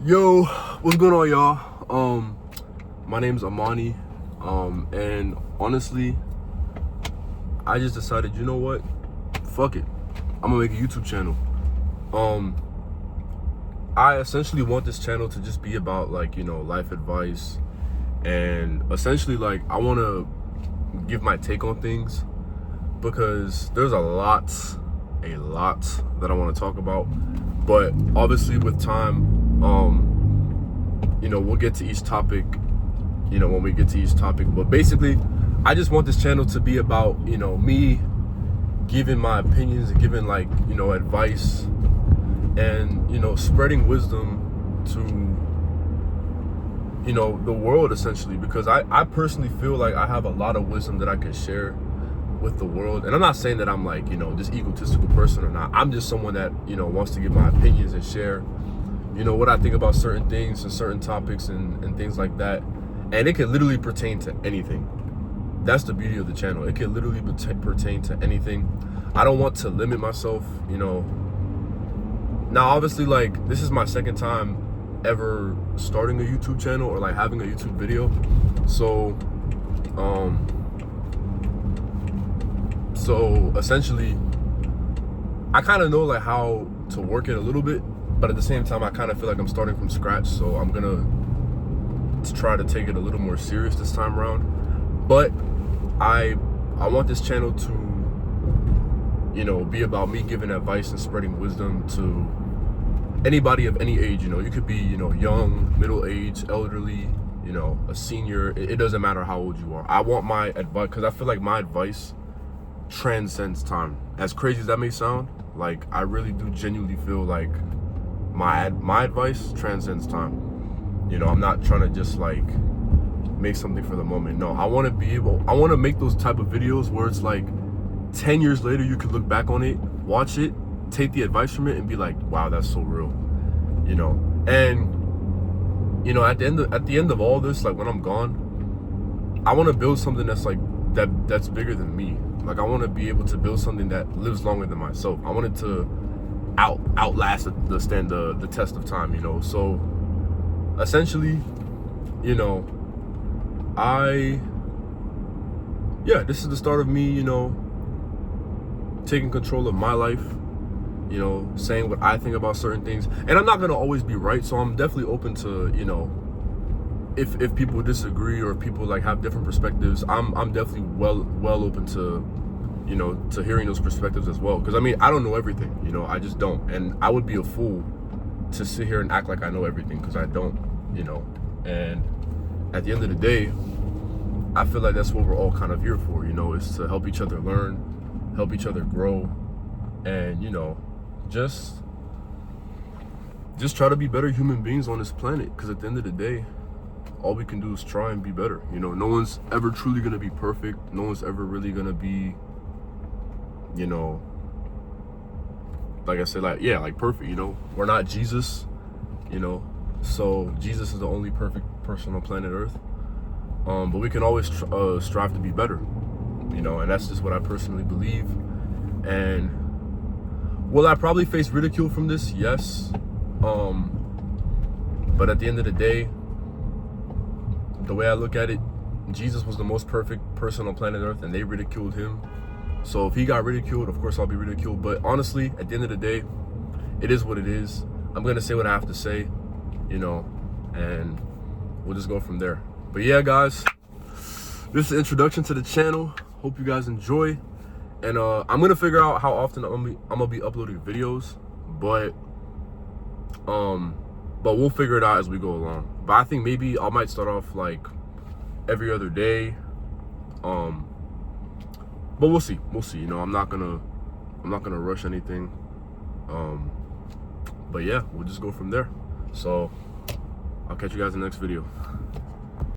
Yo, what's going on, y'all? My name's Amani. And honestly, I just decided, you know what? Fuck it. I'm gonna make a YouTube channel. I essentially want this channel to just be about life advice, and essentially I wanna give my take on things because there's a lot that I want to talk about. But obviously with time, we'll get to each topic, when we get to each topic. But basically, I just want this channel to be about, me giving my opinions and giving advice and, spreading wisdom to, the world essentially, because I personally feel like I have a lot of wisdom that I can share with the world. And I'm not saying that I'm this egotistical person or not. I'm just someone that, wants to give my opinions and share, what I think about certain things and certain topics and things like that. And it can literally pertain to anything. That's the beauty of the channel. It can literally pertain to anything. I don't want to limit myself, Now, obviously, this is my second time ever starting a YouTube channel or having a YouTube video. So essentially, I kind of know how to work it a little bit, but at the same time, I kind of feel like I'm starting from scratch. So I'm gonna try to take it a little more serious this time around. But I want this channel to, be about me giving advice and spreading wisdom to anybody of any age. You could be, young, middle age, elderly, a senior. It doesn't matter how old you are. I want my advice, because I feel like my advice transcends time. As crazy as that may sound, I really do genuinely feel like my advice transcends time. I'm not trying to just make something for the moment. No, I want to make those type of videos where it's 10 years later you could look back on it, watch it, take the advice from it, and be like, wow, that's so real. And at the end of all this, when I'm gone, I want to build something that's bigger than me. I want to be able to build something that lives longer than myself. I want it to outlast the test of time, So essentially, this is the start of me, taking control of my life, saying what I think about certain things. And I'm not going to always be right, so I'm definitely open to, if people disagree or if people have different perspectives, I'm definitely well open to, to hearing those perspectives as well. Because I don't know everything, I just don't. And I would be a fool to sit here and act like I know everything, because I don't, And at the end of the day, I feel like that's what we're all kind of here for, is to help each other learn, help each other grow, and just try to be better human beings on this planet. Because at the end of the day, all we can do is try and be better. No one's ever truly gonna be perfect. No one's ever really gonna be, like I said, perfect. We're not Jesus, so Jesus is the only perfect person on planet Earth. But we can always strive to be better, and that's just what I personally believe. And will I probably face ridicule from this? Yes. But at the end of the day, the way I look at it, Jesus was the most perfect person on planet Earth, and they ridiculed him. So if he got ridiculed, of course I'll be ridiculed. But honestly, at the end of the day, it is what it is. I'm gonna say what I have to say, and we'll just go from there. But yeah, guys, this is the introduction to the channel. Hope you guys enjoy. And I'm gonna figure out how often I'm gonna be uploading videos, but we'll figure it out as we go along. But I think maybe I might start off every other day. But we'll see. I'm not gonna rush anything. But yeah, we'll just go from there. So I'll catch you guys in the next video.